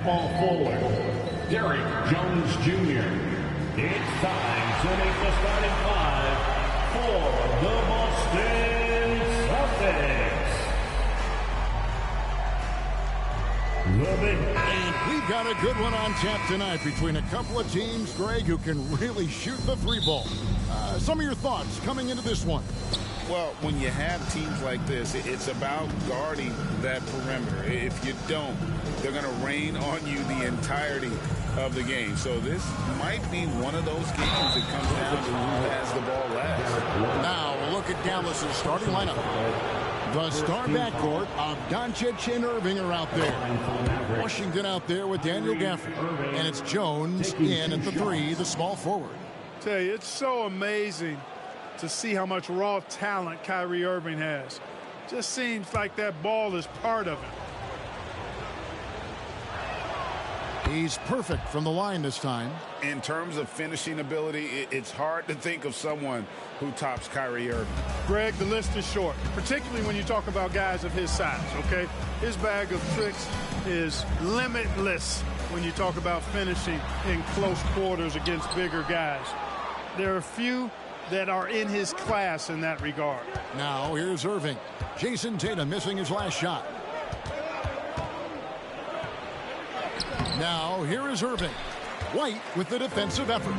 Small forward, Derek Jones Jr. It's time to make the starting five for the Boston Celtics. And we've got a good one on tap tonight between a couple of teams, Greg, who can really shoot the three ball. Some of your thoughts coming into this one. Well, when you have teams like this, it's about guarding that perimeter. If you don't, they're going to rain on you the entirety of the game. So this might be one of those games that comes down to who has the ball last. Now we'll look at Dallas's starting lineup. The star backcourt of Doncic and Irving are out there. Washington out there with Daniel Gafford. And it's Jones in at the three, the small forward. Tell you, it's so amazing to see how much raw talent Kyrie Irving has. Just seems like that ball is part of him. He's perfect from the line this time. In terms of finishing ability, it's hard to think of someone who tops Kyrie Irving. Greg, the list is short, particularly when you talk about guys of his size, okay? His bag of tricks is limitless when you talk about finishing in close quarters against bigger guys. There are few that are in his class in that regard. Now here's Irving. Jason Tatum missing his last shot. Now here is Irving. White with the defensive effort.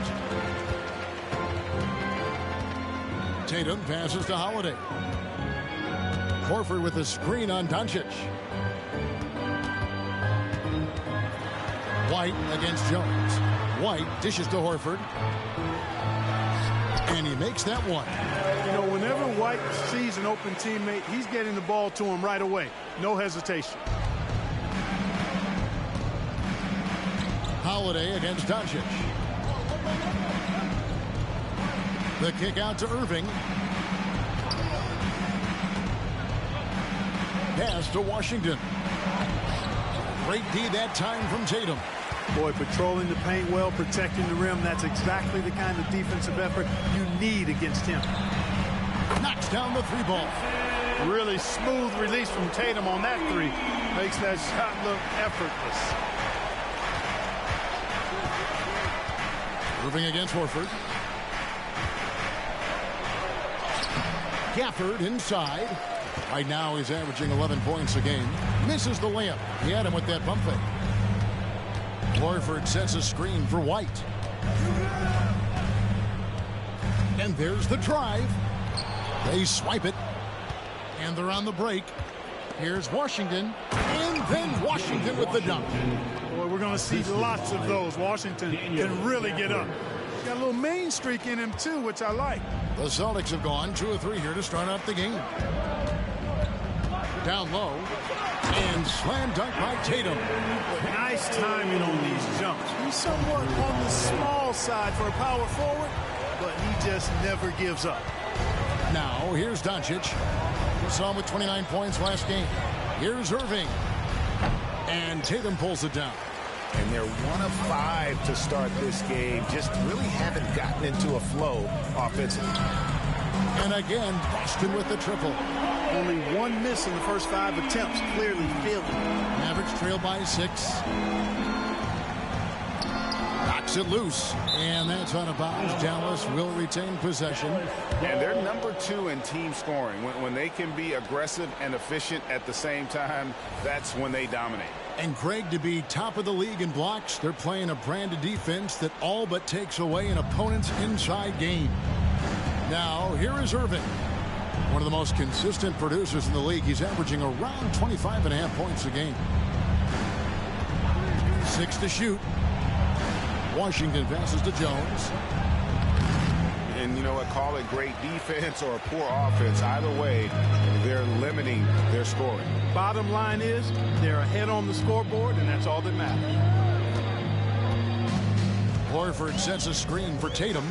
Tatum passes to Holiday. Horford with a screen on Doncic. White against Jones. White dishes to Horford. And he makes that one. You know, whenever White sees an open teammate, he's getting the ball to him right away. No hesitation. Holiday against Doncic. The kick out to Irving. Pass to Washington. Great D that time from Tatum. Boy, patrolling the paint well, protecting the rim. That's exactly the kind of defensive effort you need against him. Knocks down the three ball. Really smooth release from Tatum on that three. Makes that shot look effortless. Irving against Horford. Gafford inside. Right now he's averaging 11 points a game. Misses the layup. He had him with that bump fake. Horford sets a screen for White. And there's the drive. They swipe it. And they're on the break. Here's Washington. And then Washington with the dunk. Boy, we're going to see lots of those. Washington can really get up. He's got a little main streak in him, too, which I like. The Celtics have gone 2 of 3 here to start out the game. Down low. And slam dunk by Tatum. Nice timing on these jumps. He's somewhat on the small side for a power forward, but he just never gives up. Now, here's Doncic. We saw him with 29 points last game. Here's Irving. And Tatum pulls it down. And they're 1 of 5 to start this game. Just really haven't gotten into a flow offensively. And again, Boston with the triple. Only 1 miss in the first 5 attempts. Clearly fielded. Mavericks trail by 6. Knocks it loose. And that's out of bounds. Dallas will retain possession. And they're number 2 in team scoring. When they can be aggressive and efficient at the same time, that's when they dominate. And Greg, to be top of the league in blocks, they're playing a brand of defense that all but takes away an opponent's inside game. Now, here is Irving. One of the most consistent producers in the league. He's averaging around 25.5 points a game. 6 to shoot. Washington passes to Jones. And you know what? Call it great defense or poor offense. Either way, they're limiting their scoring. Bottom line is they're ahead on the scoreboard, and that's all that matters. Horford sets a screen for Tatum.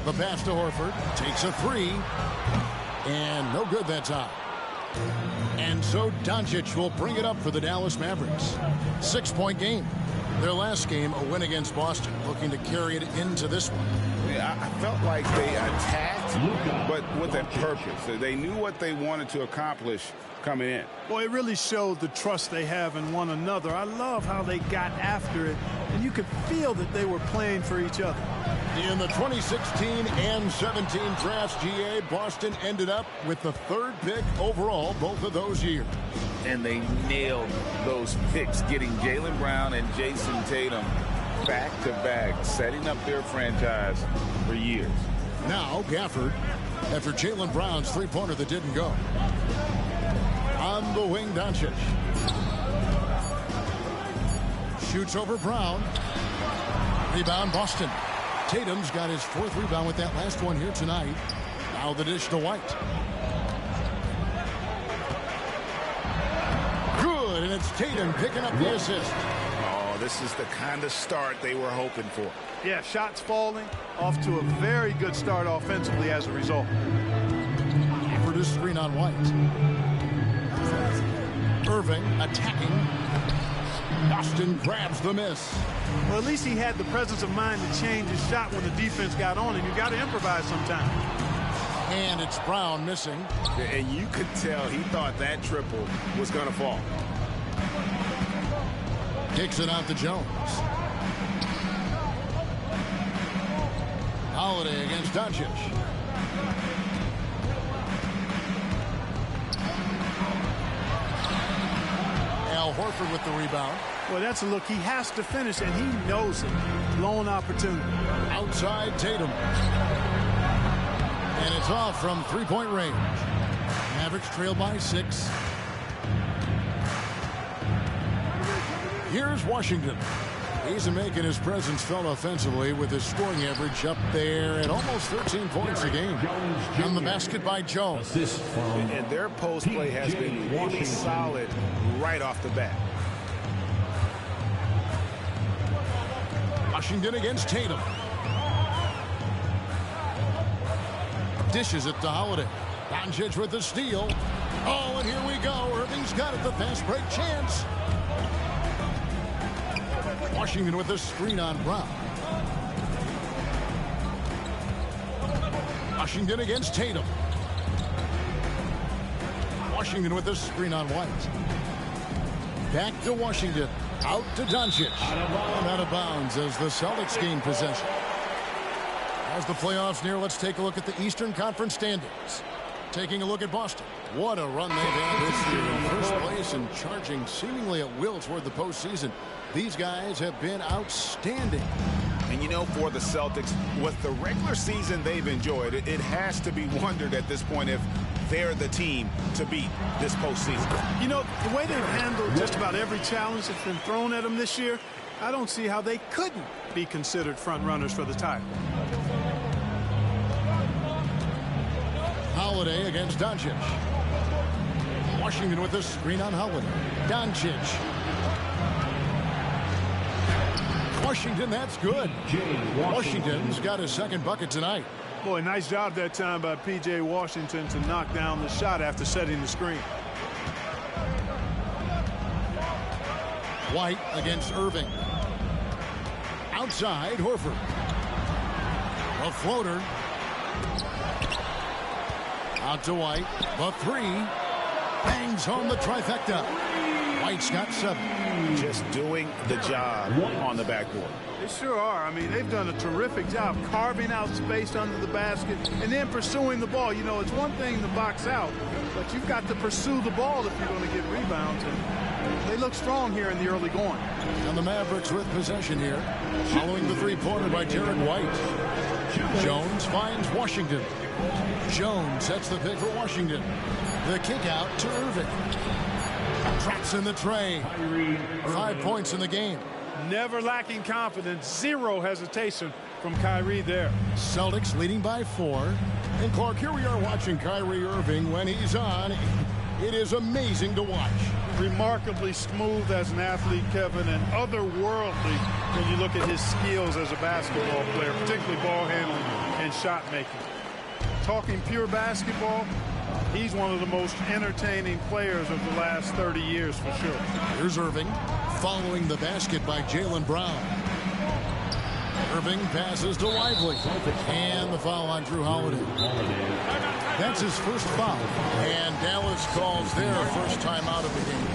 The pass to Horford. Takes a 3. And no good that time. And so Doncic will bring it up for the Dallas Mavericks. 6-point game. Their last game, a win against Boston, looking to carry it into this one. I felt like they attacked, but with a purpose. They knew what they wanted to accomplish coming in. Well, it really showed the trust they have in one another. I love how they got after it, and you could feel that they were playing for each other. In the 2016 and 17 drafts, GA, Boston ended up with the 3rd pick overall both of those years. And they nailed those picks, getting Jaylen Brown and Jason Tatum back-to-back, setting up their franchise for years. Now Gafford, after Jaylen Brown's three-pointer that didn't go. On the wing, Doncic. Shoots over Brown. Rebound, Boston. Tatum's got his 4th rebound with that last one here tonight. Now the dish to White. Good, and it's Tatum picking up the assist. Oh, this is the kind of start they were hoping for. Yeah, shots falling, off to a very good start offensively as a result. For this screen on White. Irving attacking. Boston grabs the miss. Well, at least he had the presence of mind to change his shot when the defense got on him. You got to improvise sometimes. And it's Brown missing. And you could tell he thought that triple was going to fall. Kicks it out to Jones. Holiday against Doncic. Al Horford with the rebound. Well, that's a look he has to finish, and he knows it. Blown opportunity. Outside Tatum. And it's off from three-point range. Mavericks trail by 6. Here's Washington. He's making his presence felt offensively with his scoring average up there at almost 13 points a game. On the basket by Jones. And their post play has been really solid right off the bat. Washington against Tatum. Dishes it to Holiday. Doncic with the steal. Oh, and here we go. Irving's got it. The fast break chance. Washington with the screen on Brown. Washington against Tatum. Washington with the screen on White. Back to Washington. Out to Doncic. Out of bounds as the Celtics gain possession. As the playoffs near, let's take a look at the Eastern Conference standings. Taking a look at Boston. What a run they've had this year in first place and charging seemingly at will toward the postseason. These guys have been outstanding. And you know, for the Celtics, with the regular season they've enjoyed, it has to be wondered at this point if they're the team to beat this postseason. You know, the way they've handled just about every challenge that's been thrown at them this year, I don't see how they couldn't be considered front runners for the title. Holiday against Doncic. Washington with the screen on Holiday. Doncic. Washington, that's good. Washington's got his second bucket tonight. Boy, nice job that time by P.J. Washington to knock down the shot after setting the screen. White against Irving. Outside, Horford. A floater. Out to White. The 3. Bangs home the trifecta. White's got 7. Just doing the job on the backboard. They sure are. I mean, they've done a terrific job carving out space under the basket and then pursuing the ball. You know, it's one thing to box out, but you've got to pursue the ball if you're going to get rebounds. And they look strong here in the early going. And the Mavericks with possession here, following the three-pointer by Derek White. Jones finds Washington. Jones sets the pick for Washington. The kick out to Irving. Drops in the tray. 5 points in the game. Never lacking confidence. Zero hesitation from Kyrie there. Celtics leading by 4. And Clark, here we are watching Kyrie Irving when he's on. It is amazing to watch. Remarkably smooth as an athlete, Kevin, and otherworldly when you look at his skills as a basketball player, particularly ball handling and shot making. Talking pure basketball, he's one of the most entertaining players of the last 30 years for sure. Here's Irving following the basket by Jaylen Brown. Irving passes to Lively. And the foul on Drew Holiday. That's his first foul. And Dallas calls their first time out of the game.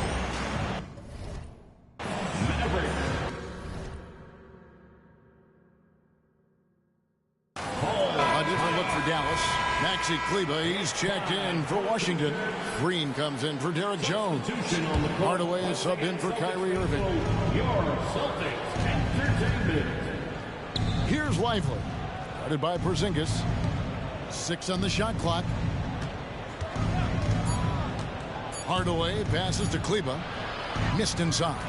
A different look for Dallas. Maxi Kleber, he's checked in for Washington. Green comes in for Derek Jones. Hardaway is subbed in for Kyrie Irving. Your Celtics Entertainment. Here's Lively. Guarded by Porzingis. 6 on the shot clock. Hardaway passes to Kleber. Missed inside.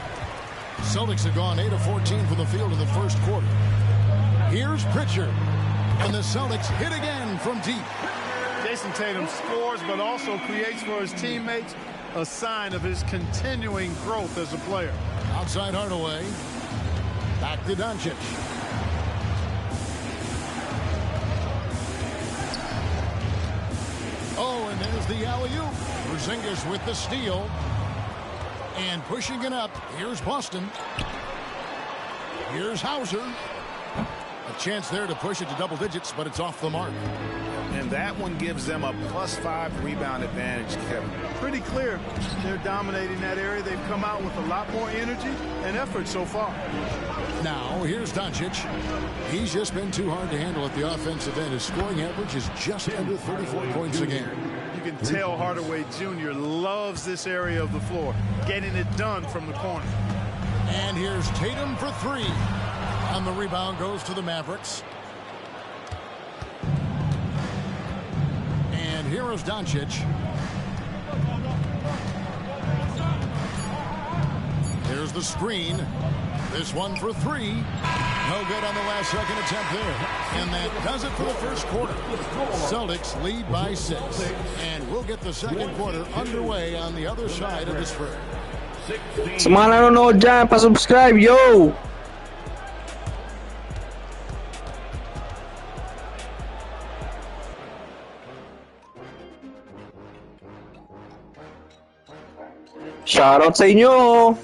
Celtics have gone 8 of 14 from the field in the first quarter. Here's Pritchard. And the Celtics hit again from deep. Jason Tatum scores, but also creates for his teammates a sign of his continuing growth as a player. Outside Hardaway. Back to Doncic. Oh, and there's the alley-oop. Porzingis with the steal. And pushing it up. Here's Boston. Here's Hauser. A chance there to push it to double digits, but it's off the mark. And that one gives them a +5 rebound advantage, Kevin. Pretty clear. They're dominating that area. They've come out with a lot more energy and effort so far. Now, here's Doncic. He's just been too hard to handle at the offensive end. His scoring average is just under 34 points a game. You can tell Hardaway Jr. loves this area of the floor, getting it done from the corner. And here's Tatum for 3. And the rebound goes to the Mavericks. And here is Doncic. Here's the screen. This one for 3. No good on the last second attempt there. And that does it for the first quarter. Celtics lead by 6. And we'll get the second quarter underway on the other side of this break. Semana nanonood dyan, pa-subscribe, yo! Shoutout sa inyo!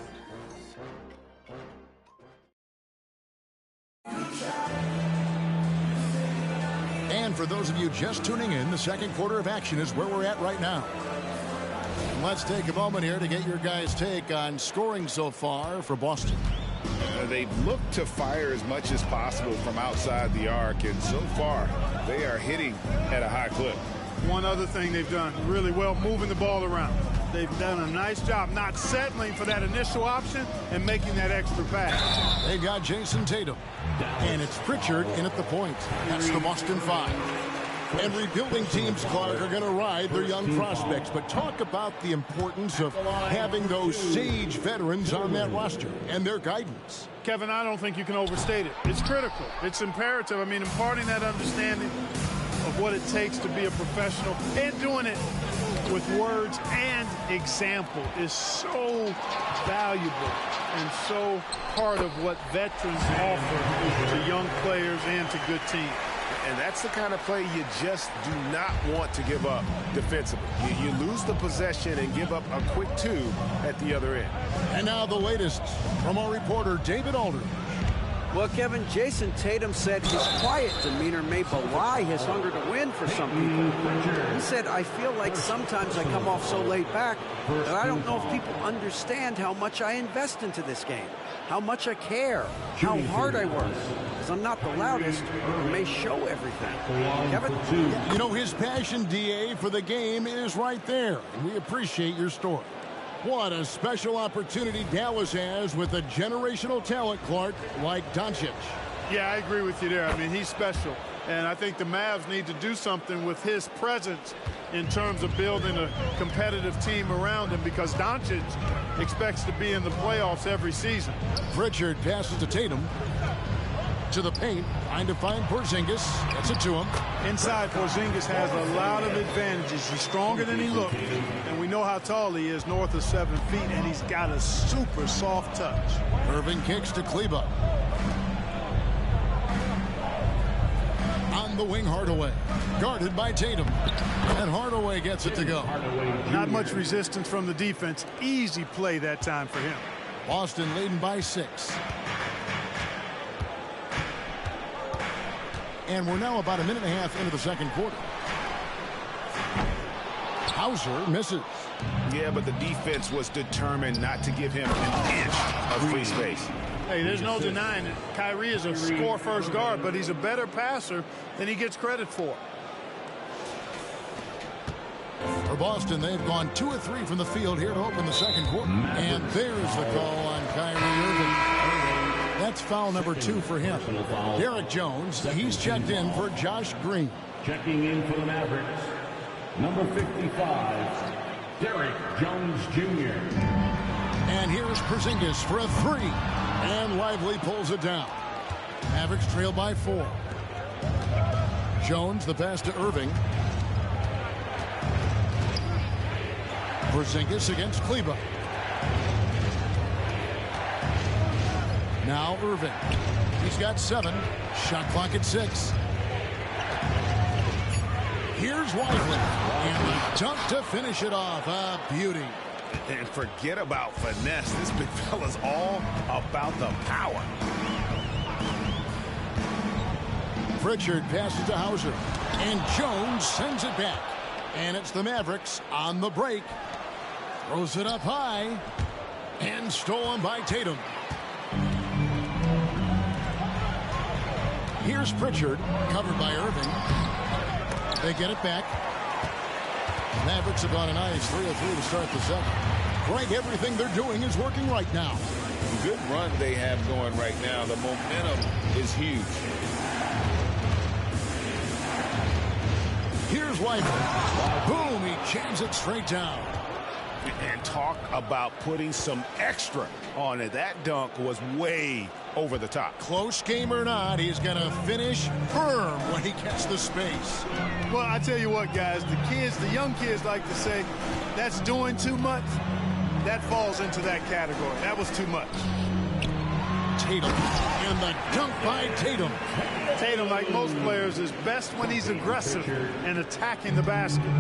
And for those of you just tuning in, the second quarter of action is where we're at right now. Let's take a moment here to get your guys' take on scoring so far for Boston. They've looked to fire as much as possible from outside the arc, and so far they are hitting at a high clip. One other thing they've done really well, moving the ball around. They've done a nice job not settling for that initial option and making that extra pass. They've got Jason Tatum. And it's Pritchard in at the point. That's the Boston 5. And rebuilding teams, Clark, are going to ride their young prospects. But talk about the importance of having those sage veterans on that roster and their guidance. Kevin, I don't think you can overstate it. It's critical. It's imperative. I mean, imparting that understanding of what it takes to be a professional and doing it with words and example is so valuable and so part of what veterans offer to young players and to good teams. And that's the kind of play you just do not want to give up defensively. You lose the possession and give up a quick 2 at the other end. And now the latest from our reporter, David Aldridge. Well, Kevin, Jason Tatum said his quiet demeanor may belie his hunger to win for some people. He said, I feel like sometimes I come off so laid back that I don't know if people understand how much I invest into this game, how much I care, how hard I work. Because I'm not the loudest or may show everything. Kevin? You know, his passion, DA, for the game is right there. And we appreciate your story. What a special opportunity Dallas has with a generational talent, Clark, like Doncic. Yeah, I agree with you there. I mean, he's special. And I think the Mavs need to do something with his presence in terms of building a competitive team around him, because Doncic expects to be in the playoffs every season. Pritchard passes to Tatum. To the paint, trying to find Porzingis. Gets it to him. Inside, Porzingis has a lot of advantages. He's stronger than he looks, and we know how tall he is, north of 7 feet, and he's got a super soft touch. Irving kicks to Kleber. On the wing, Hardaway. Guarded by Tatum. And Hardaway gets it to go. Not much resistance from the defense. Easy play that time for him. Boston leading by 6. And we're now about a minute and a half into the second quarter. Hauser misses. Yeah, but the defense was determined not to give him an inch of free space. Hey, there's no denying it. Kyrie is a score-first guard, but he's a better passer than he gets credit for. For Boston, they've gone 2 of 3 from the field here to open the second quarter. And there's the call on Kyrie Irving. That's foul number 2 for him. Derek Jones, he's checked in for Josh Green. Checking in for the Mavericks, number 55, Derek Jones Jr. And here's Porzingis for a 3. And Lively pulls it down. Mavericks trail by 4. Jones, the pass to Irving. Porzingis against Kleber. Now Irving. He's got 7. Shot clock at 6. Here's Lively. And the dunk to finish it off. A beauty. And forget about finesse. This big fella's all about the power. Pritchard passes to Hauser. And Jones sends it back. And it's the Mavericks on the break. Throws it up high. And stolen by Tatum. Here's Pritchard, covered by Irving. They get it back. Mavericks have gone a nice 3 of 3 to start the second. Greg, everything they're doing is working right now. Good run they have going right now. The momentum is huge. Here's Lively. Boom, he jams it straight down. And talk about putting some extra on it. That dunk was way over the top. Close game or not, he's going to finish firm when he gets the space. Well, I tell you what, guys, the young kids like to say, that's doing too much. That falls into that category. That was too much. Tatum, and the dunk by Tatum. Tatum, like most players, is best when he's aggressive and attacking the basket.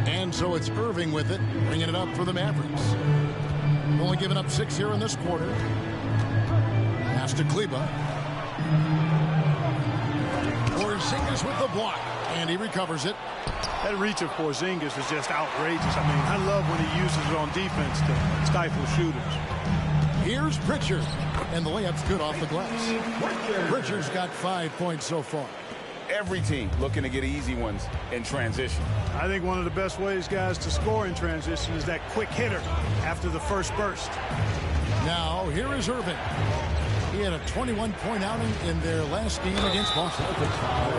And so it's Irving with it, bringing it up for the Mavericks. Only giving up 6 here in this quarter. Pass to Kleber. Porzingis with the block, and he recovers it. That reach of Porzingis is just outrageous. I mean, I love when he uses it on defense to stifle shooters. Here's Pritchard, and the layup's good off the glass. Pritchard's got 5 points so far. Every team looking to get easy ones in transition. I think one of the best ways, guys, to score in transition is that quick hitter after the first burst. Now, here is Irving. He had a 21-point outing in their last game against Boston.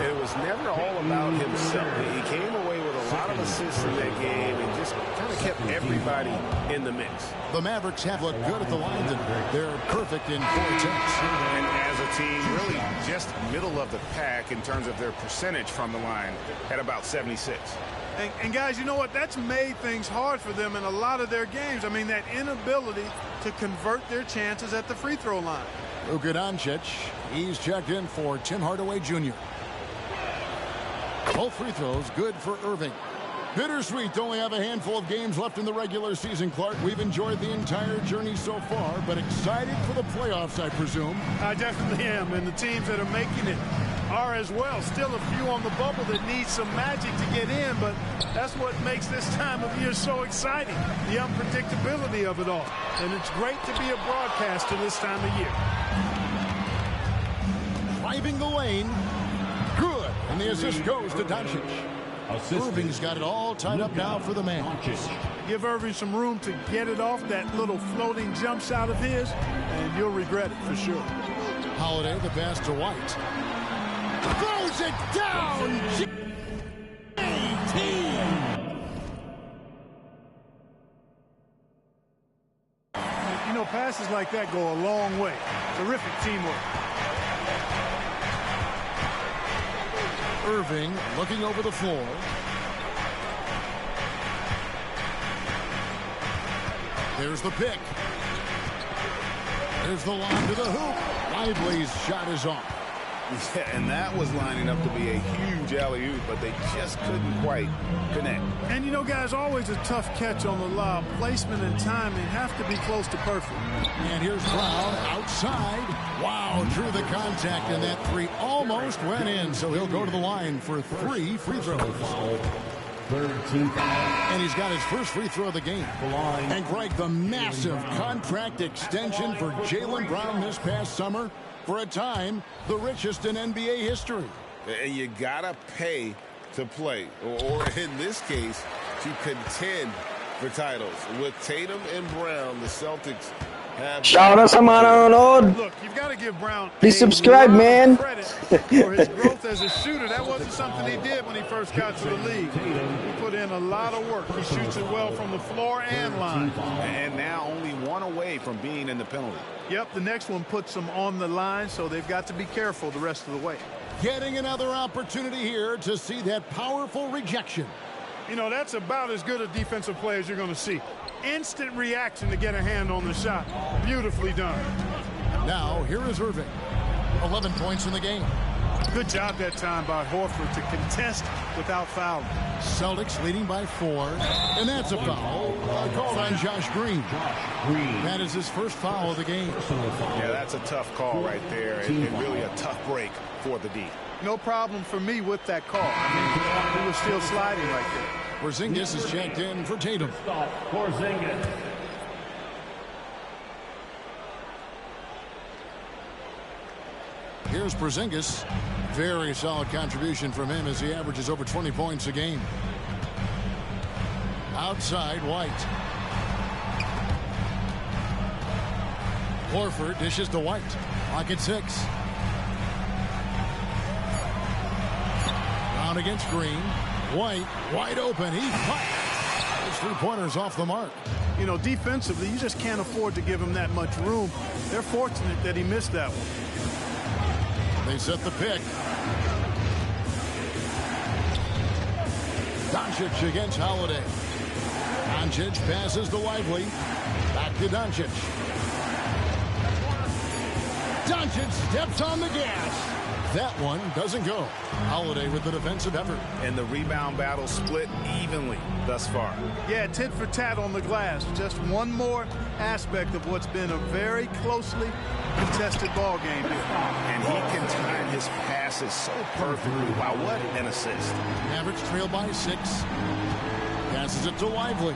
It was never all about himself. He came away with a lot of assists in that game and just kind of kept everybody in the mix. The Mavericks have looked good at the line tonight. They're perfect in 4 attempts. And as a team, really just middle of the pack in terms of their percentage from the line at about 76. And guys, you know what? That's made things hard for them in a lot of their games. I mean, that inability to convert their chances at the free throw line. Luka Doncic, he's checked in for Tim Hardaway Jr. Both free throws good for Irving. Bittersweet to only have a handful of games left in the regular season, Clark. We've enjoyed the entire journey so far, but excited for the playoffs, I presume. I definitely am, and the teams that are making it are as well. Still a few on the bubble that need some magic to get in, but that's what makes this time of year so exciting, the unpredictability of it all. And it's great to be a broadcaster this time of year. Driving the lane. Good. And the assist goes to Doncic. Irving's got it all tied up now for the man. Give Irving some room to get it off that little floating jump shot of his, and you'll regret it for sure. Holiday, the pass to White. Throws it down. You know, passes like that go a long way. Terrific teamwork. Irving looking over the floor. There's the pick. There's the line to the hoop. Lively's shot is off. Yeah, and that was lining up to be a huge alley-oop, but they just couldn't quite connect. And you know, guys, always a tough catch on the lob. Placement and timing have to be close to perfect. And here's Brown outside. Wow, through the contact, and that three almost went in. So he'll go to the line for 3 free throws. And he's got his first free throw of the game. And Greg, the massive contract extension for Jaylen Brown this past summer, for a time, the richest in NBA history. And you gotta pay to play, or in this case, to contend for titles. With Tatum and Brown, the Celtics have... Shout out sa mga nanonood. Look, you've got to give Brown Please subscribe, man. credit for his growth as a shooter. That wasn't something he did when he first got to the league. He put in a lot of work. He shoots it well from the floor and line. And now only one away from being in the penalty. Yep, the next one puts them on the line, so they've got to be careful the rest of the way. Getting another opportunity here to see that powerful rejection. You know, that's about as good a defensive play as you're going to see. Instant reaction to get a hand on the shot. Beautifully done. Now, here is Irving. 11 points in the game. Good job that time by Horford to contest without fouling. Celtics leading by 4. And that's a foul called on Josh Green. That is his first foul of the game. Yeah, that's a tough call right there, and really a tough break for the D. No problem for me with that call. I mean, he was still sliding right there. Porzingis is checked in for Tatum. Porzingis. Here's Porzingis. Very solid contribution from him as he averages over 20 points a game. Outside, White. Horford dishes to White. Clock at 6. Brown against Green. White wide open. He those 3-pointers off the mark. You know, defensively, you just can't afford to give him that much room. They're fortunate that he missed that one. They set the pick. Doncic against Holiday. Doncic passes to Lively. Back to Doncic. Doncic steps on the gas. That one doesn't go. Holiday with the defensive effort. And the rebound battle split evenly thus far. Yeah, tit for tat on the glass. Just one more aspect of what's been a very closely contested ball game here. And he can time his passes so perfectly. Wow, what an assist. Mavericks trail by 6. Passes it to Lively.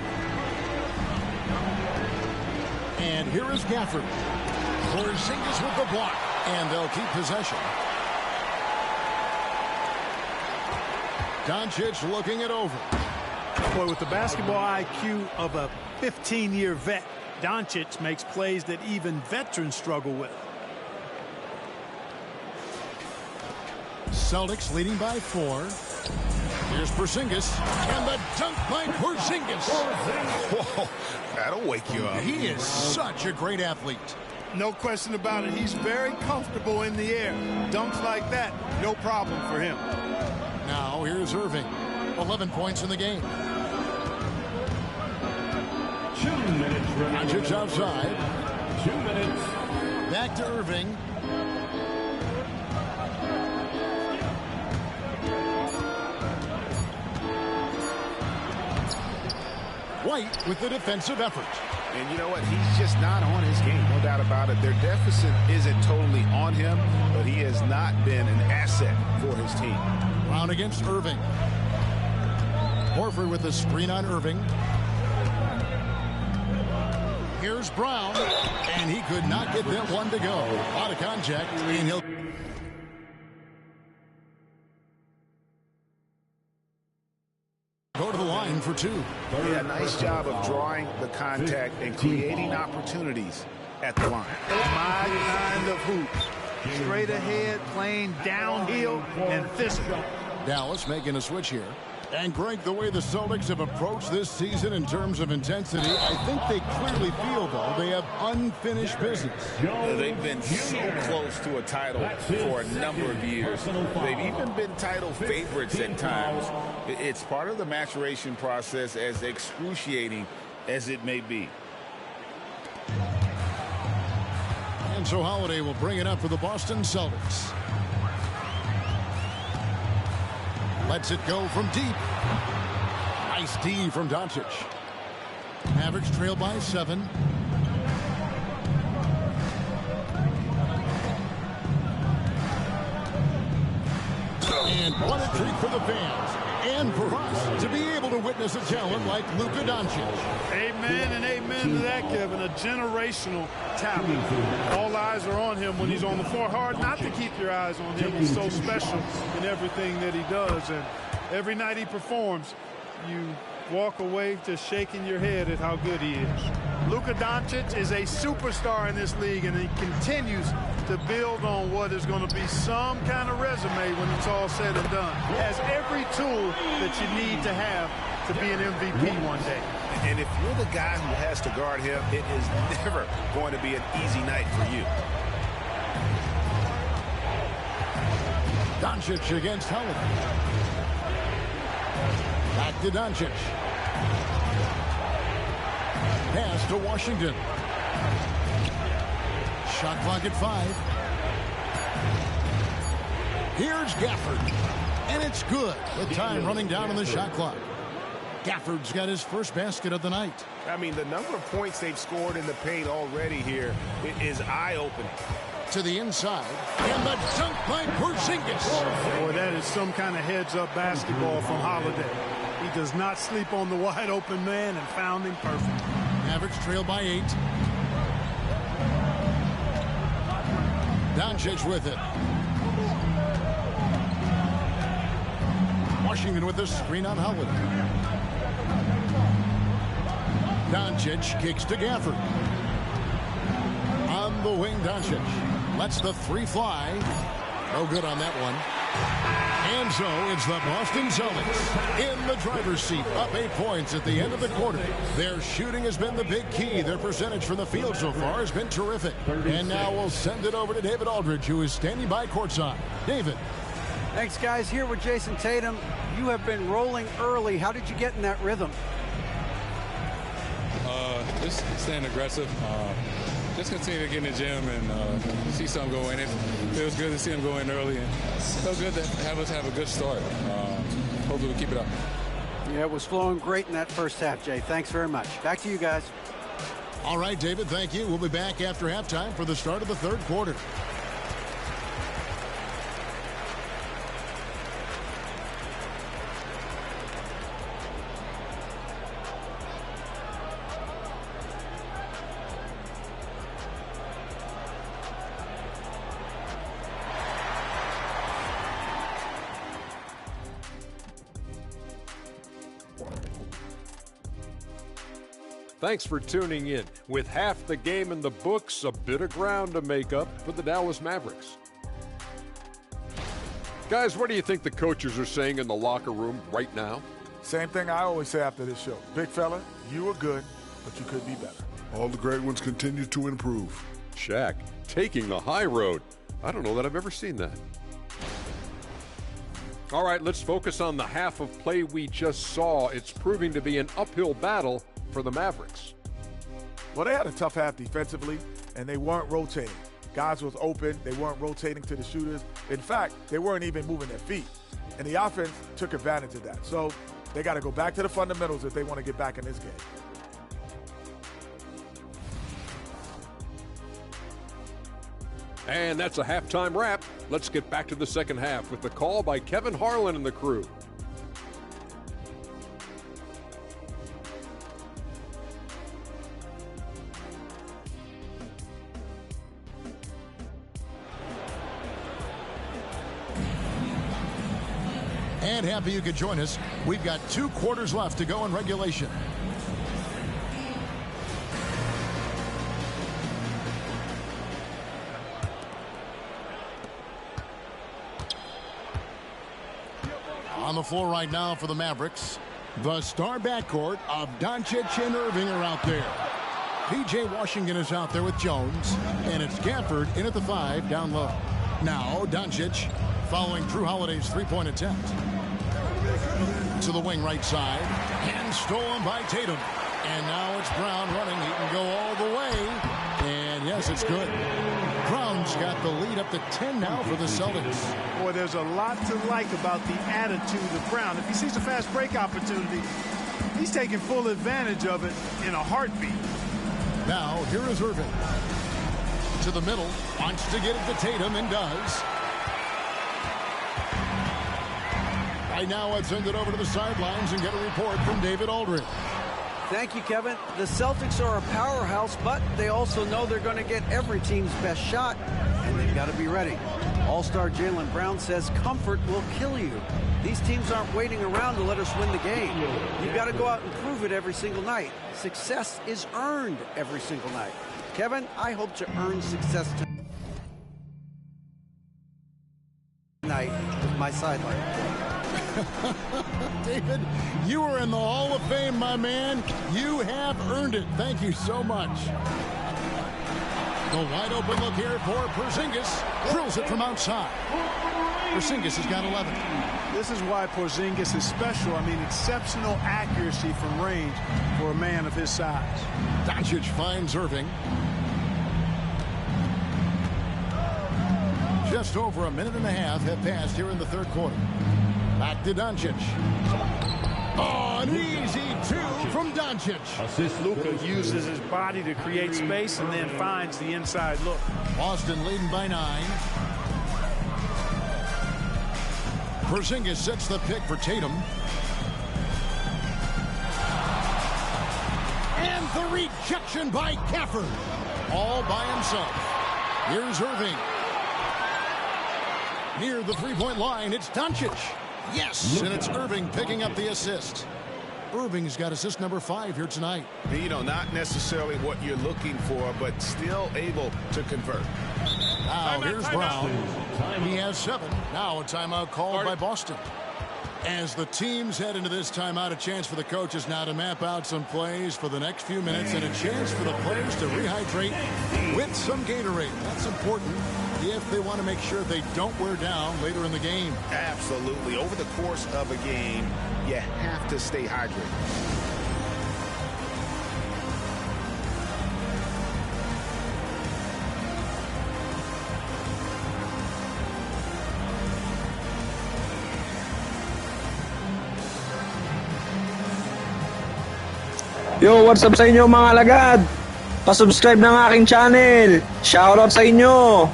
And here is Gafford. Porzingis with the block. And they'll keep possession. Doncic looking it over. Boy, with the basketball IQ of a 15-year vet, Doncic makes plays that even veterans struggle with. Celtics leading by 4. Here's Porzingis. And the dunk by Porzingis. Whoa, that'll wake you up. He is such a great athlete. No question about it. He's very comfortable in the air. Dunks like that, no problem for him. Now here's Irving. 11 points in the game. 2 minutes remaining. Doncic outside. 2 minutes. Back to Irving. White with the defensive effort. And you know what? He's just not on his game, no doubt about it. Their deficit isn't totally on him, but he has not been an asset for his team. Brown against Irving. Horford with the screen on Irving. Here's Brown, and he could not get that one to go. Out of contact, and he'll... go to the line for 2. Yeah, nice job of drawing the contact and creating opportunities at the line. My kind of hoop. Straight ahead, playing downhill, and physical. Dallas making a switch here. And Greg, the way the Celtics have approached this season in terms of intensity, I think they clearly feel, though, they have unfinished business. They've been so close to a title for a number of years. They've even been title favorites at times. It's part of the maturation process, as excruciating as it may be. And so Holiday will bring it up for the Boston Celtics. Lets it go from deep. Nice D from Doncic. Mavericks trail by 7. And what a treat for the fans and for us to be able to witness a talent like Luka Doncic. Amen and amen to that, Kevin. A generational talent. All eyes are on him when he's on the floor. Hard not to keep your eyes on him. He's so special in everything that he does. And every night he performs, you walk away just shaking your head at how good he is. Luka Doncic is a superstar in this league, and he continues to build on what is going to be some kind of resume when it's all said and done. He has every tool that you need to have to be an MVP one day. And if you're the guy who has to guard him, it is never going to be an easy night for you. Doncic against Holiday. Back to Doncic. Pass to Washington. Shot clock at 5. Here's Gafford. And it's good. The time running down on the shot clock. Gafford's got his first basket of the night. I mean, the number of points they've scored in the paint already here is eye-opening. To the inside. And the dunk by Porzingis. Boy, that is some kind of heads-up basketball from Holiday. He does not sleep on the wide-open man and found him perfect. Mavericks trail by 8. Doncic with it. Washington with the screen on Holiday. Doncic kicks to Gafford. On the wing, Doncic lets the 3 fly. No good on that one. And so it's the Boston Celtics in the driver's seat, up 8 points at the end of the quarter. Their shooting has been the big key. Their percentage from the field so far has been terrific. And now we'll send it over to David Aldridge, who is standing by courtside. David. Thanks, guys. Here with Jason Tatum. You have been rolling early. How did you get in that rhythm? Just staying aggressive. Just continue to get in the gym and see something go in. It feels good to see him go in early, and it feels good to have us have a good start. Hopefully we'll keep it up. Yeah, it was flowing great in that first half, Jay. Thanks very much. Back to you guys. All right, David, thank you. We'll be back after halftime for the start of the third quarter. Thanks for tuning in. With half the game in the books, a bit of ground to make up for the Dallas Mavericks. Guys, what do you think the coaches are saying in the locker room right now? Same thing I always say after this show. Big fella, you were good, but you could be better. All the great ones continue to improve. Shaq, taking the high road. I don't know that I've ever seen that. All right, let's focus on the half of play we just saw. It's proving to be an uphill battle for the Mavericks. Well, they had a tough half defensively, and they weren't rotating. Guys was open. They weren't rotating to the shooters. In fact, they weren't even moving their feet. And the offense took advantage of that. So they got to go back to the fundamentals if they want to get back in this game. And that's a halftime wrap. Let's get back to the second half with the call by Kevin Harlan and the crew. And happy you could join us. We've got 2 quarters left to go in regulation. On the floor right now for the Mavericks, the star backcourt of Doncic and Irving are out there. P.J. Washington is out there with Jones, and it's Gafford in at the 5 down low. Now Doncic following Drew Holiday's 3-point attempt. To the wing right side, and stolen by Tatum. And now it's Brown running. He can go all the way. And yes, it's good. Brown's got the lead up to 10 now for the Celtics. Boy, there's a lot to like about the attitude of Brown. If he sees a fast break opportunity, he's taking full advantage of it in a heartbeat. Now, here is Irving. To the middle, wants to get it to Tatum and does. Right now, let's send it over to the sidelines and get a report from David Aldridge. Thank you, Kevin. The Celtics are a powerhouse, but they also know they're going to get every team's best shot, and they've got to be ready. All-star Jaylen Brown says comfort will kill you. These teams aren't waiting around to let us win the game. You've got to go out and prove it every single night. Success is earned every single night. Kevin, I hope to earn success tonight with my sideline. David, you are in the Hall of Fame, my man. You have earned it. Thank you so much. The wide open look here for Porzingis. Drills it from outside. Porzingis has got 11. This is why Porzingis is special. I mean, exceptional accuracy from range for a man of his size. Doncic finds Irving. Just over a minute and a half have passed here in the third quarter. Back to Doncic. Oh, an easy two from Doncic. Assist Luka uses his body to create space and then finds the inside look. Boston leading by 9. Porzingis sets the pick for Tatum. And the rejection by Gafford. All by himself. Here's Irving. Near the three-point line, it's Doncic. Yes, and it's Irving picking up the assist. Irving's got assist number 5 here tonight. You know, not necessarily what you're looking for, but still able to convert. Now, here's Brown. He has 7. Now a timeout called by Boston. As the teams head into this timeout, a chance for the coaches now to map out some plays for the next few minutes and a chance for the players to rehydrate with some Gatorade. That's important if they want to make sure they don't wear down later in the game. Absolutely. Over the course of a game, you have to stay hydrated. Yo, what's up sa inyo mga alagad? Pa-subscribe ng aking channel. Shoutout sa inyo.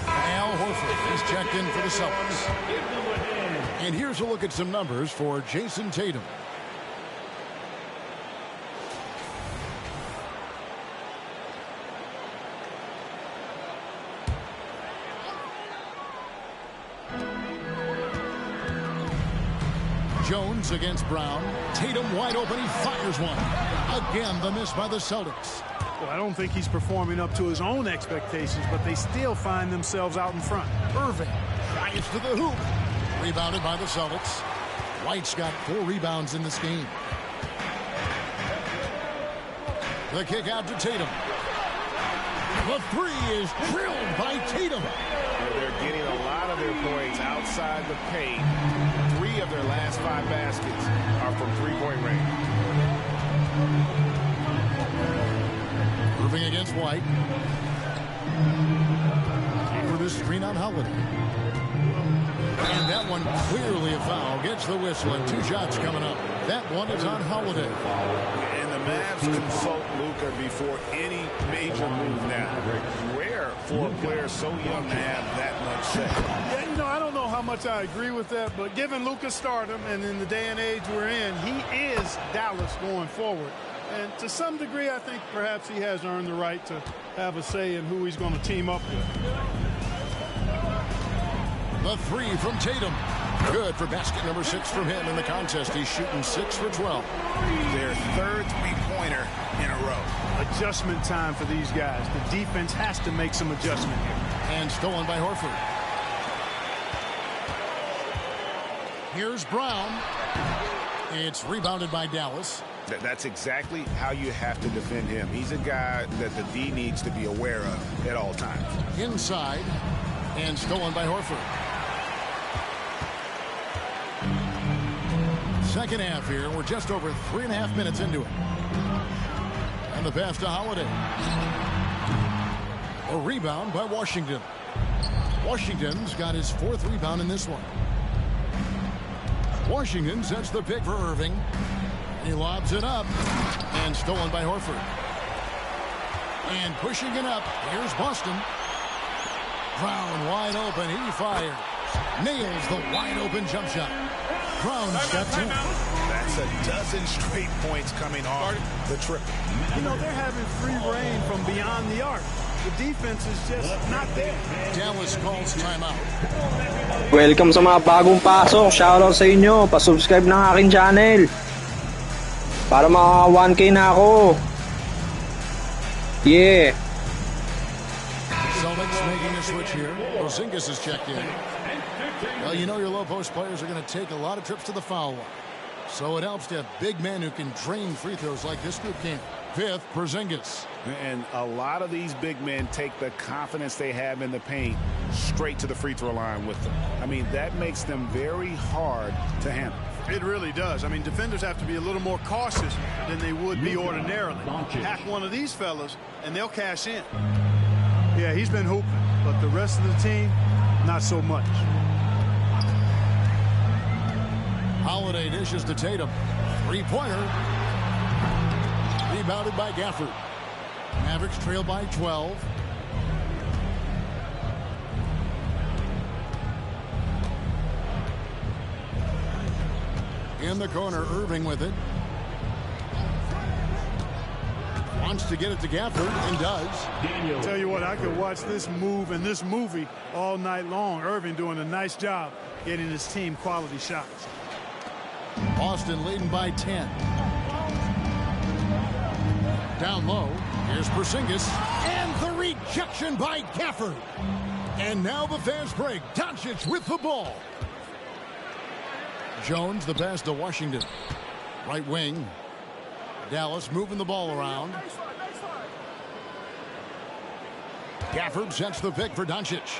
Al Horford is checked in for the Celtics. And here's a look at some numbers for Jason Tatum. Jones against Brown. Tatum wide open. He fires one. Again, the miss by the Celtics. Well, I don't think he's performing up to his own expectations, but they still find themselves out in front. Irving drives to the hoop. Rebounded by the Celtics. White's got 4 rebounds in this game. The kick out to Tatum. The 3 is drilled by Tatum. They're getting a lot of their points outside the paint. 3 of their last 5 baskets are from three-point range. Irving against White. For the screen on Holiday. And that one clearly a foul. Gets the whistle and 2 shots coming up. That one is on Holiday. And the Mavs consult Luka before any major move now. Rare for a player so young to have that much say. Yeah, you know, I don't know how much I agree with that, but given Luka's stardom and in the day and age we're in, he is Dallas going forward. And to some degree, I think perhaps he has earned the right to have a say in who he's going to team up with. The 3 from Tatum. Good for basket number 6 from him in the contest. He's shooting 6 for 12. Their 3rd three-pointer in a row. Adjustment time for these guys. The defense has to make some adjustment here. And stolen by Horford. Here's Brown. It's rebounded by Dallas. That's exactly how you have to defend him. He's a guy that the D needs to be aware of at all times. Inside. And stolen by Horford. Second half here. We're just over 3.5 minutes into it. And the pass to Holiday. A rebound by Washington. Washington's got his 4th rebound in this one. Washington sets the pick for Irving. He lobs it up. And stolen by Horford. And pushing it up. Here's Boston. Brown wide open. He fires. Nails the wide open jump shot. Brown's got 2. That's a dozen straight points coming off the triple. You know, they're having free reign from beyond the arc. The defense is just not there. Dallas calls timeout. Welcome sa mga bagong pasok. Shoutout sa inyo. Pa-subscribe ng aking channel. Para maka 1K na ako. Yeah. Celtics making a switch here. Porzingis is checked in. Well, you know your low post players are going to take a lot of trips to the foul line. So it helps to have big men who can drain free throws like this group can. 5th, Porzingis. And a lot of these big men take the confidence they have in the paint straight to the free throw line with them. I mean, that makes them very hard to handle. It really does. I mean, defenders have to be a little more cautious than they would be ordinarily. Hack one of these fellas, and they'll cash in. Yeah, he's been hooping, but the rest of the team, not so much. Holiday dishes to Tatum. 3-pointer. Rebounded by Gafford. Mavericks trail by 12. In the corner, Irving with it. Wants to get it to Gafford and does. Tell you what, I could watch this move and this movie all night long. Irving doing a nice job getting his team quality shots. Boston leading by 10. Down low, here's Porzingis. And the rejection by Gafford. And now the fast break. Doncic with the ball. Jones, the pass to Washington. Right wing. Dallas moving the ball around. Gafford sets the pick for Doncic.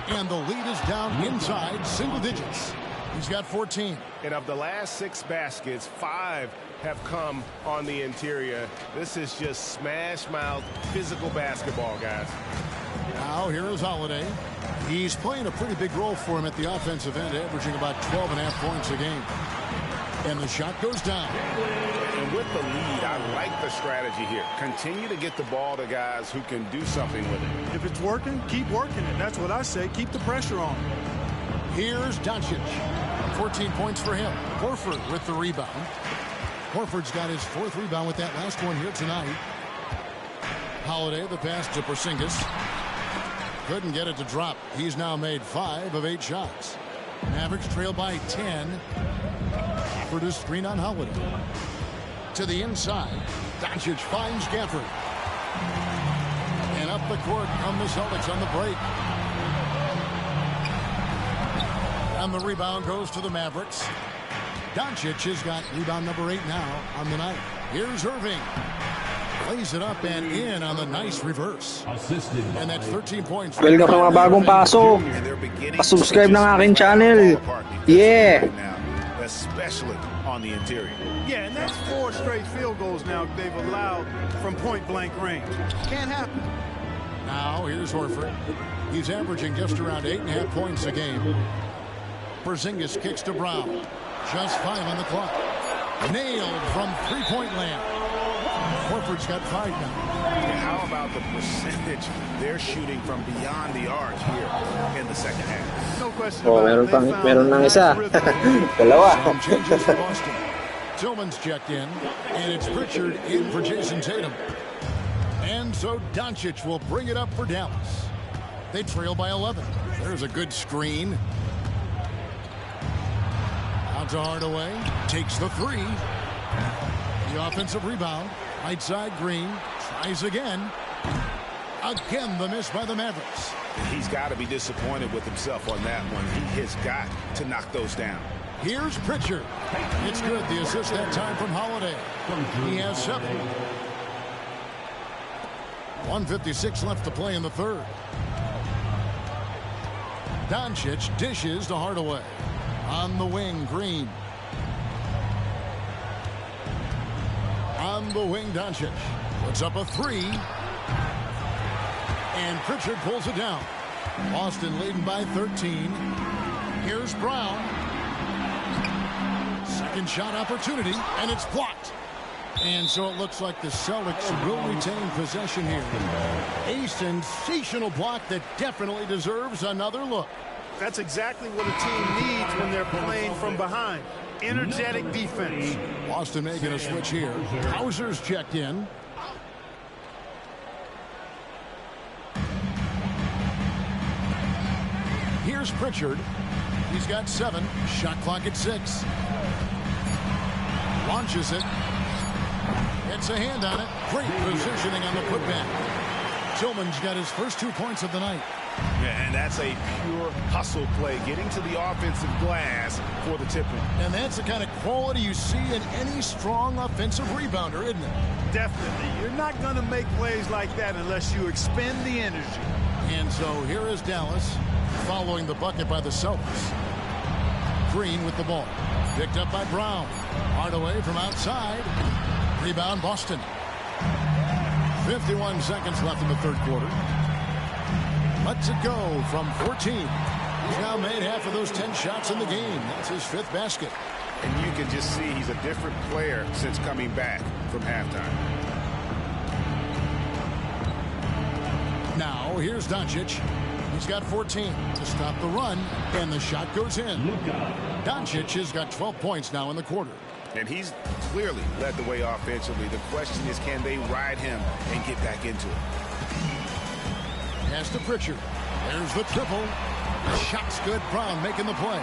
And the lead is down inside single digits. He's got 14. And of the last 6 baskets, 5 have come on the interior. This is just smash mouth physical basketball, guys. Now here is Holiday. He's playing a pretty big role for him at the offensive end, averaging about 12.5 points a game. And the shot goes down. And with the lead, I like the strategy here. Continue to get the ball to guys who can do something with it. If it's working, keep working it. That's what I say. Keep the pressure on. Here's Doncic. 14 points for him. Horford with the rebound. Horford's got his 4th rebound with that last one here tonight. Holiday, the pass to Porzingis. Couldn't get it to drop. He's now made 5 of 8 shots. Mavericks trail by 10. For the screen on Holiday. To the inside. Doncic finds Gafford. And up the court come the Celtics on the break. And the rebound goes to the Mavericks. Doncic has got rebound number 8 now on the night. Here's Irving. Lays it up and in on the nice reverse. And that's 13 points. Welcome sa mga bagong pasok. Pa-subscribe ng aking channel. Yeah. Especially on the interior. Yeah, and that's 4 straight field goals now they've allowed from point-blank range. Can't happen. Now here's Horford. He's averaging just around 8.5 points a game. Porzingis kicks to Brown. Just 5 on the clock. Nailed from three-point land. Horford's got 5 now. How about the percentage they're shooting from beyond the arc here in the second half? No question about it. Meron nang isa. Dalawa. Tillman's checked in, and it's Pritchard in for Jason Tatum. And so Doncic will bring it up for Dallas. They trail by 11. There's a good screen. Out to Hardaway. Takes the 3. The offensive rebound. Right side, Green. Tries again. Again, the miss by the Mavericks. He's got to be disappointed with himself on that one. He has got to knock those down. Here's Pritchard. It's good. The assist that time from Holiday. He has 7. 1:56 left to play in the third. Doncic dishes to Hardaway. On the wing, Green. On From the wing, Doncic puts up a three. And Pritchard pulls it down. Boston leading by 13. Here's Brown. Second shot opportunity, and it's blocked. And so it looks like the Celtics will retain possession here. A sensational block that definitely deserves another look. That's exactly what a team needs when they're playing from behind. Energetic defense. Boston making a switch here. Hauser's checked in. Here's Pritchard. He's got 7. Shot clock at 6. Launches it. Gets a hand on it. Great positioning on the putback. Tillman's got his first 2 points of the night. Yeah, and that's a pure hustle play, getting to the offensive glass for the tip-in. And that's the kind of quality you see in any strong offensive rebounder, isn't it? Definitely. You're not going to make plays like that unless you expend the energy. And so here is Dallas following the bucket by the Celtics. Green with the ball. Picked up by Brown. Hardaway from outside. Rebound Boston. 51 seconds left in the third quarter. Lets it go from 14. He's now made half of those 10 shots in the game. That's his 5th basket. And you can just see he's a different player since coming back from halftime. Now here's Doncic. He's got 14 to stop the run, and the shot goes in. Doncic has got 12 points now in the quarter. And he's clearly led the way offensively. The question is, can they ride him and get back into it? Pass to Pritchard. There's the triple. The shot's good. Brown making the play.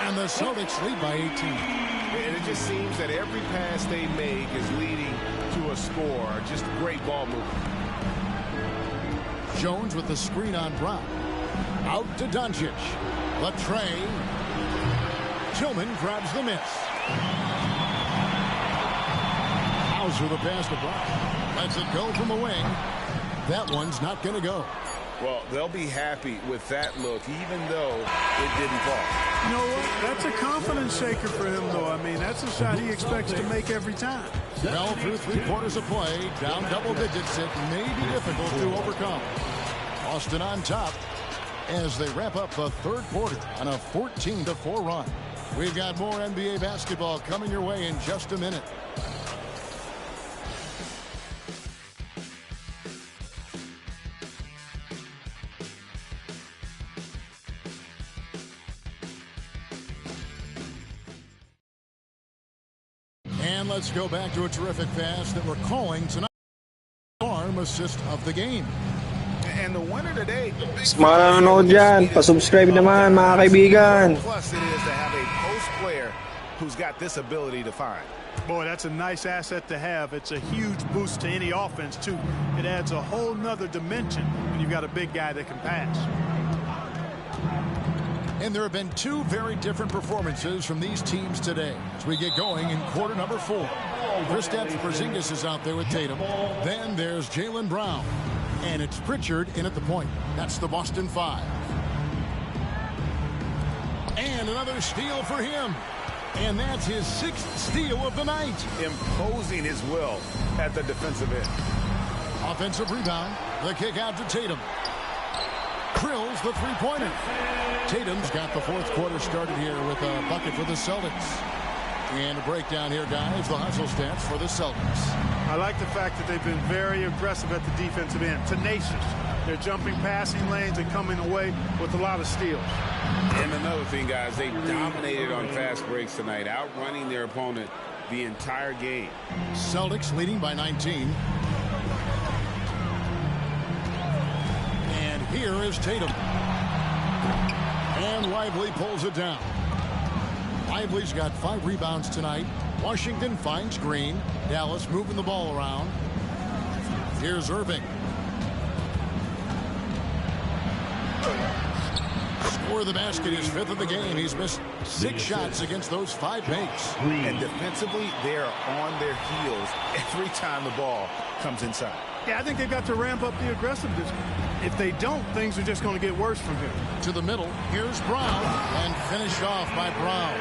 And the Celtics lead by 18. And it just seems that every pass they make is leading to a score. Just great ball movement. Jones with the screen on Brown. Out to Doncic. Latrey. Tillman grabs the miss. Hauser the pass to Brown. Lets it go from the wing. That one's not going to go. Well, they'll be happy with that look, even though it didn't fall. You know what? That's a confidence shaker for him, though. I mean, that's a shot he expects to make every time. Well, through 3 quarters of play, down double digits, it may be difficult to overcome. Boston on top as they wrap up the third quarter on a 14-4 run. We've got more NBA basketball coming your way in just a minute. And let's go back to a terrific pass that we're calling tonight. Arm assist of the game. And the winner today. Mga nanonood dyan, pa-subscribe naman mga kaibigan. Plus it is to have a post player who's got this ability to find. Boy, that's a nice asset to have. It's a huge boost to any offense, too. It adds a whole nother dimension when you've got a big guy that can pass. And there have been 2 very different performances from these teams today as we get going in quarter number 4. Kristaps Porzingis is out there with Tatum. Then there's Jaylen Brown. And it's Pritchard in at the point. That's the Boston 5. And another steal for him. And that's his 6th steal of the night. Imposing his will at the defensive end. Offensive rebound. The kick out to Tatum. Drills the three-pointer. Tatum's got the fourth quarter started here with a bucket for the Celtics. And a breakdown here, guys. The hustle stats for the Celtics. I like the fact that they've been very aggressive at the defensive end. Tenacious. They're jumping passing lanes and coming away with a lot of steals. And another thing, guys, they dominated on fast breaks tonight, outrunning their opponent the entire game. Celtics leading by 19. And here is Tatum. And Lively pulls it down. Lively's got 5 rebounds tonight. Washington finds Green. Dallas moving the ball around. Here's Irving. Score the basket, his 5th of the game. He's missed 6 shots against those 5 makes. And defensively, they're on their heels every time the ball comes inside. Yeah, I think they've got to ramp up the aggressiveness. If they don't, things are just going to get worse from here. To the middle, here's Brown, and finished off by Brown.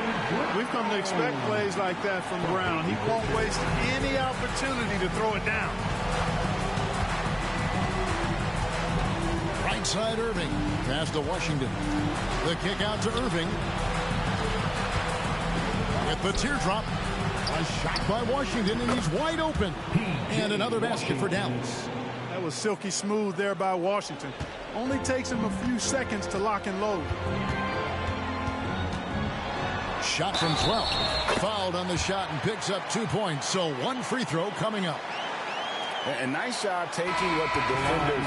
We've come to expect plays like that from Brown. He won't waste any opportunity opportunity to throw it down. Right side Irving. Pass to Washington. The kick out to Irving. With the teardrop. A shot by Washington, and he's wide open. And another basket for Dallas. That was silky smooth there by Washington. Only takes him a few seconds to lock and load. Shot from 12. Fouled on the shot and picks up 2 points. So one free throw coming up. A nice job taking what the defenders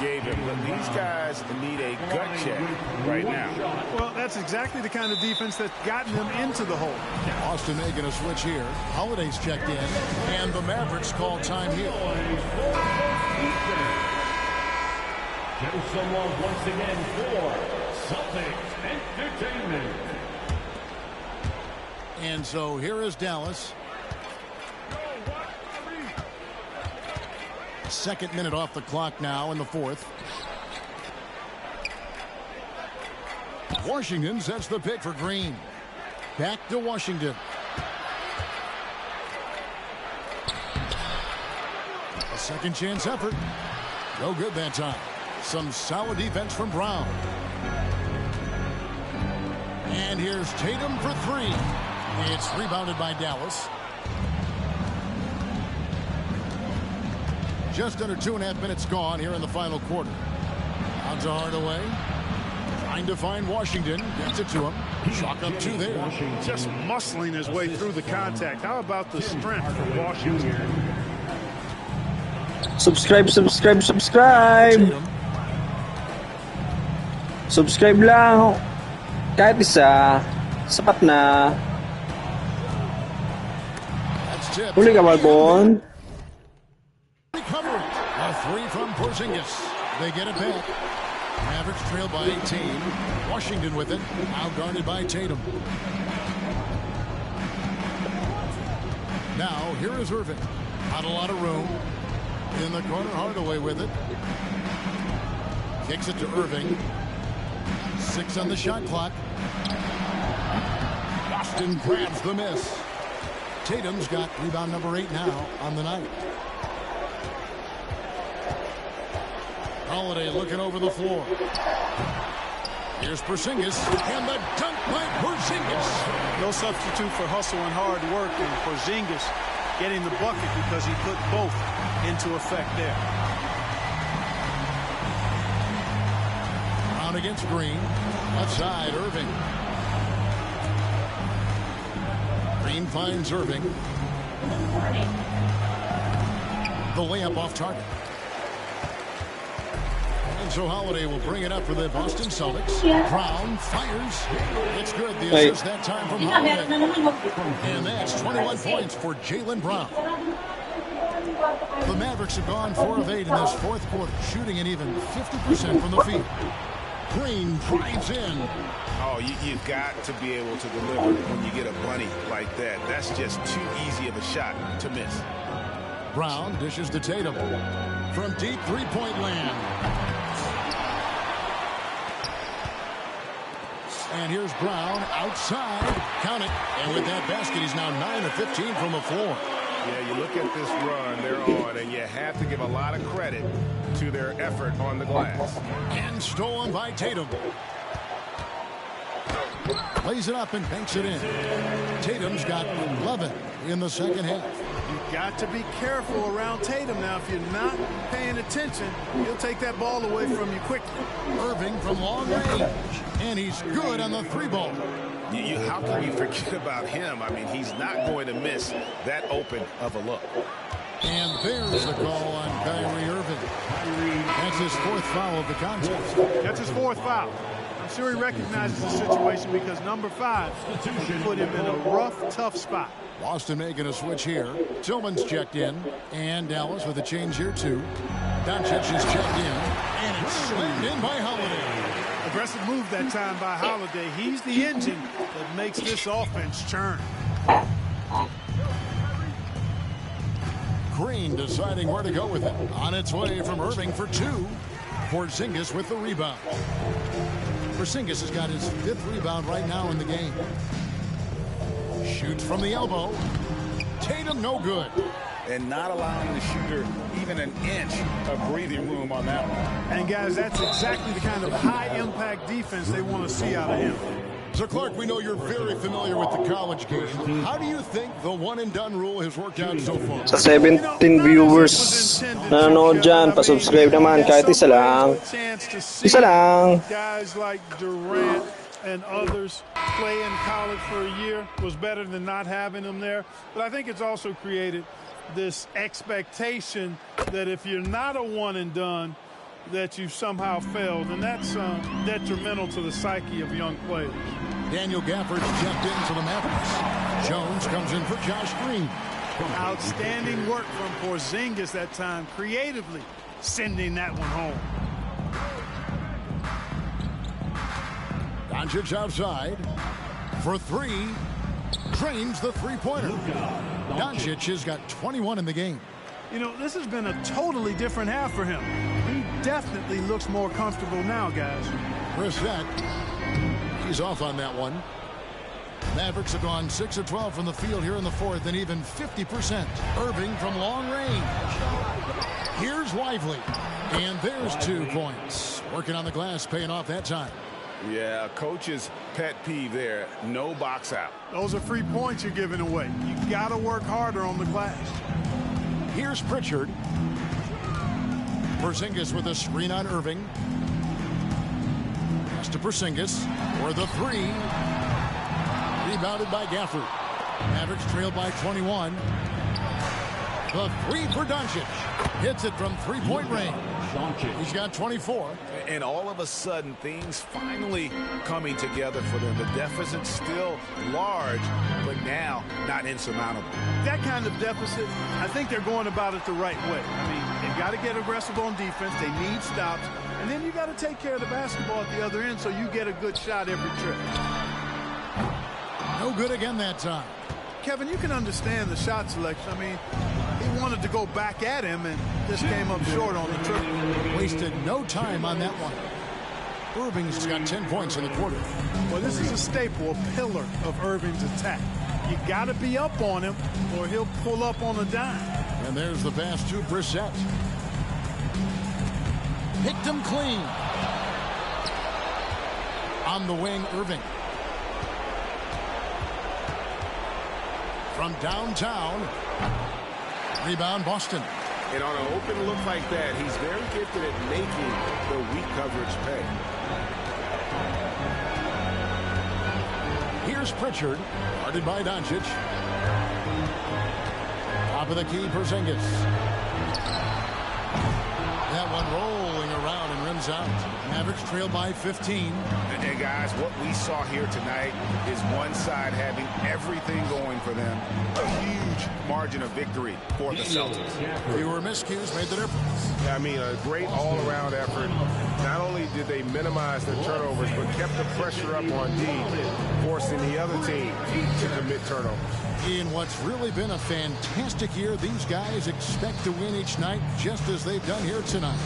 gave him. But these guys need a gut check right now. Well, that's exactly the kind of defense that's gotten them into the hole. Austin making a switch here. Holiday's checked in. And the Mavericks call time here. Show some love once again for Celtics Entertainment. And so here is Dallas. Second minute off the clock now in the fourth. Washington sets the pick for Green. Back to Washington. A second chance effort. No good that time. Some solid defense from Brown. And here's Tatum for three. It's rebounded by Dallas. Just under 2.5 minutes gone here in the final quarter. On to Hardaway. Trying to find Washington. Gets it to him. Chalk up two there. Just muscling his way through the contact. How about the strength for Washington? Subscribe. Subscribe lang. Kahit isa. Sapat na. Huli ka, Malbon. Recovery. A three from Porzingis. They get it back. Mavericks trail by 18. Washington with it. Now guarded by Tatum. Now here is Irving. Not a lot of room. In the corner, Hardaway with it. Kicks it to Irving. 6 on the shot clock. Boston grabs the miss. Tatum's got rebound number 8 now on the night. Holiday looking over the floor. Here's Porzingis, and the dunk by Porzingis. No substitute for hustle and hard work, and Porzingis getting the bucket because he put both into effect there. Brown against Green. Left side, Irving. Green finds Irving. The layup off target. And so Holiday will bring it up for the Boston Celtics. Brown fires. It's good. The assist that time from Holiday. And that's 21 points for Jaylen Brown. The Mavericks have gone 4 of 8 in this fourth quarter, shooting an even 50% from the field. Green drives in. Oh, you've got to be able to deliver when you get a bunny like that. That's just too easy of a shot to miss. Brown dishes to Tatum from deep three-point land. And here's Brown outside. Count it. And with that basket, he's now 9 of 15 from the floor. Yeah, you look at this run they're on, and you have to give a lot of credit to their effort on the glass. And stolen by Tatum. Lays it up and banks it in. Tatum's got 11 in the second half. You've got to be careful around Tatum now. If you're not paying attention, he'll take that ball away from you quickly. Irving from long range. And he's good on the three ball. How can you forget about him? I mean, he's not going to miss that open of a look. And there's the call on Kyrie Irving. That's his 4th foul of the contest. That's his 4th foul. I'm sure he recognizes the situation because number 5 put him in a rough, tough spot. Boston making a switch here. Tillman's checked in. And Dallas with a change here, too. Doncic is checked in. And it's slammed in by Holiday. Aggressive move that time by Holiday. He's the engine that makes this offense churn. Green deciding where to go with it. On its way from Irving for 2. Porzingis with the rebound. Porzingis has got his 5th rebound right now in the game. Shoots from the elbow. Tatum no good. and not allowing the shooter even an inch of breathing room on that one. And guys, that's exactly the kind of high-impact defense they want to see out of him. So, Clark, we know you're very familiar with the college game. How do you think the one-and-done rule has worked out so far? Sa 17 viewers na nanonood dyan, pa-subscribe naman kahit isa lang. Isa lang. Guys like Durant and others play in college for a year was better than not having them there. But I think it's also created this expectation that if you're not a one-and-done, that you've somehow failed, and that's detrimental to the psyche of young players. Daniel Gafford's checked in for the Mavericks. Jones comes in for Josh Green. Outstanding work from Porzingis that time, creatively sending that one home. Doncic outside for three. Drains the three-pointer. Doncic has got 21 in the game. You know, this has been a totally different half for him. He definitely looks more comfortable now, guys. Brissett, he's off on that one. Mavericks have gone 6 of 12 from the field here in the fourth, and even 50%. Irving from long range. Here's Lively, and there's 2 points. Working on the glass, paying off that time. Yeah, coach's pet peeve there. No box out. Those are free points you're giving away. You got to work harder on the glass. Here's Pritchard. Porzingis with a screen on Irving. Pass to Porzingis for the three. Rebounded by Gafford. Mavericks trailed by 21. The three for Doncic. Hits it from three-point range. He's got 24. And all of a sudden, things finally coming together for them. The deficit's still large, but now not insurmountable. That kind of deficit, I think they're going about it the right way. I mean, they've got to get aggressive on defense. They need stops. And then you got to take care of the basketball at the other end so you get a good shot every trip. No good again that time. Kevin, you can understand the shot selection. I mean, he wanted to go back at him and just came up short on the triple. Wasted no time on that one. Irving's got 10 points in the quarter. Well, this is a staple, a pillar of Irving's attack. You got to be up on him or he'll pull up on a dime. And there's the pass to Brissett. Picked him clean. On the wing, Irving. From downtown. Rebound, Boston. And on an open look like that, he's very gifted at making the weak coverage pay. Here's Pritchard, guarded by Doncic. Top of the key, Porzingis. That one rolling around and rims out. Mavericks trail by 15. And guys, what we saw here tonight is one side having everything going for them. A huge margin of victory for the Celtics. Fewer miscues made the difference. I mean, a great all-around effort. Not only did they minimize their turnovers, but kept the pressure up on D, forcing the other team to commit turnovers. In what's really been a fantastic year, these guys expect to win each night just as they've done here tonight.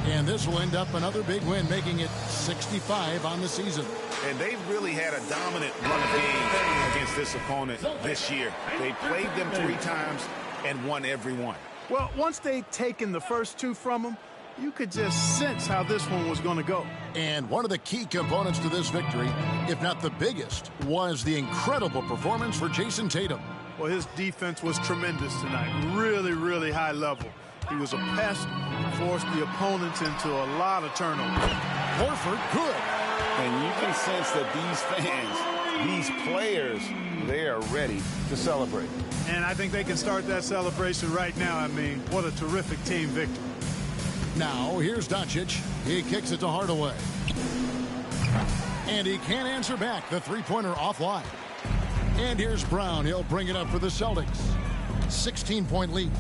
And this will end up another big win, making it 65 on the season. And they've really had a dominant run of games against this opponent this year. They played them 3 times and won every one. Well, once they'd taken the first 2 from them, you could just sense how this one was going to go. And one of the key components to this victory, if not the biggest, was the incredible performance for Jason Tatum. Well, his defense was tremendous tonight. Really, really high level. He was a pest, forced the opponents into a lot of turnovers. Horford good. And you can sense that these fans, these players, they are ready to celebrate. And I think they can start that celebration right now. I mean, what a terrific team victory. Now, here's Doncic. He kicks it to Hardaway. And he can't answer back. The three-pointer offline. And here's Brown. He'll bring it up for the Celtics. 16-point lead.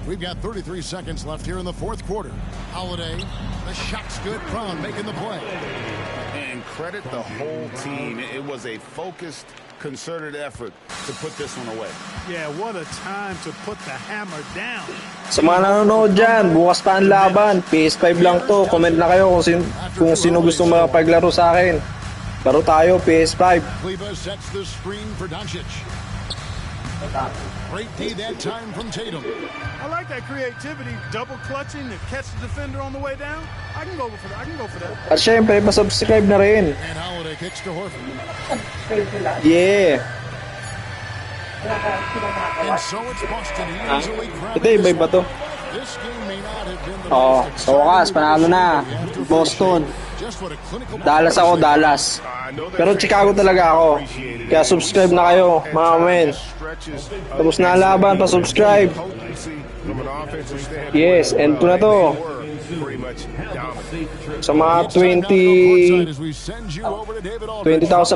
We've got 33 seconds left here in the fourth quarter. Holiday, the shot's good. Brown making the play. And credit the whole team. It was a focused, concerted effort to put this one away. Yeah, what a time to put the hammer down. Sa mga nanonood dyan, bukas pa ang laban. PS5 lang to. Comment na kayo kung sino gusto makapaglaro sa akin. Laro tayo, PS5. Kleba sets the screen for Doncic. Great D that time from Tatum. I like that creativity, double clutching to catch the defender on the way down. I can go for that. At syempre, pa-subscribe na rin. And Holiday kicks to Horford. Yeah. And so it's Boston easily Ito, iba to. This game may not have been the Oh, most sa wakas, panalo na. Boston. Just what a clinical Dallas ako, Dallas. Pero Chicago talaga ako. Kaya subscribe na kayo, mga men. Tapos na laban, pa-subscribe. Yes, end ko na to. Sa mga 20,000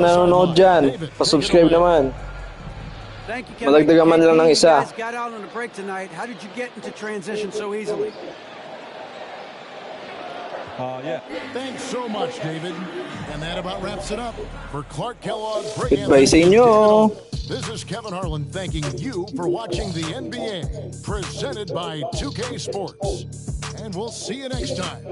nanonood dyan, pa-subscribe naman. Thank you, Kevin. Madagdagan man lang ng isa. You guys got out on a break tonight. How did you get into transition so easily? Yeah. Thanks so much, David. And that about wraps it up. For Clark Kellogg, Goodbye sa inyo. This is Kevin Harlan thanking you for watching the NBA, presented by 2K Sports. And we'll see you next time.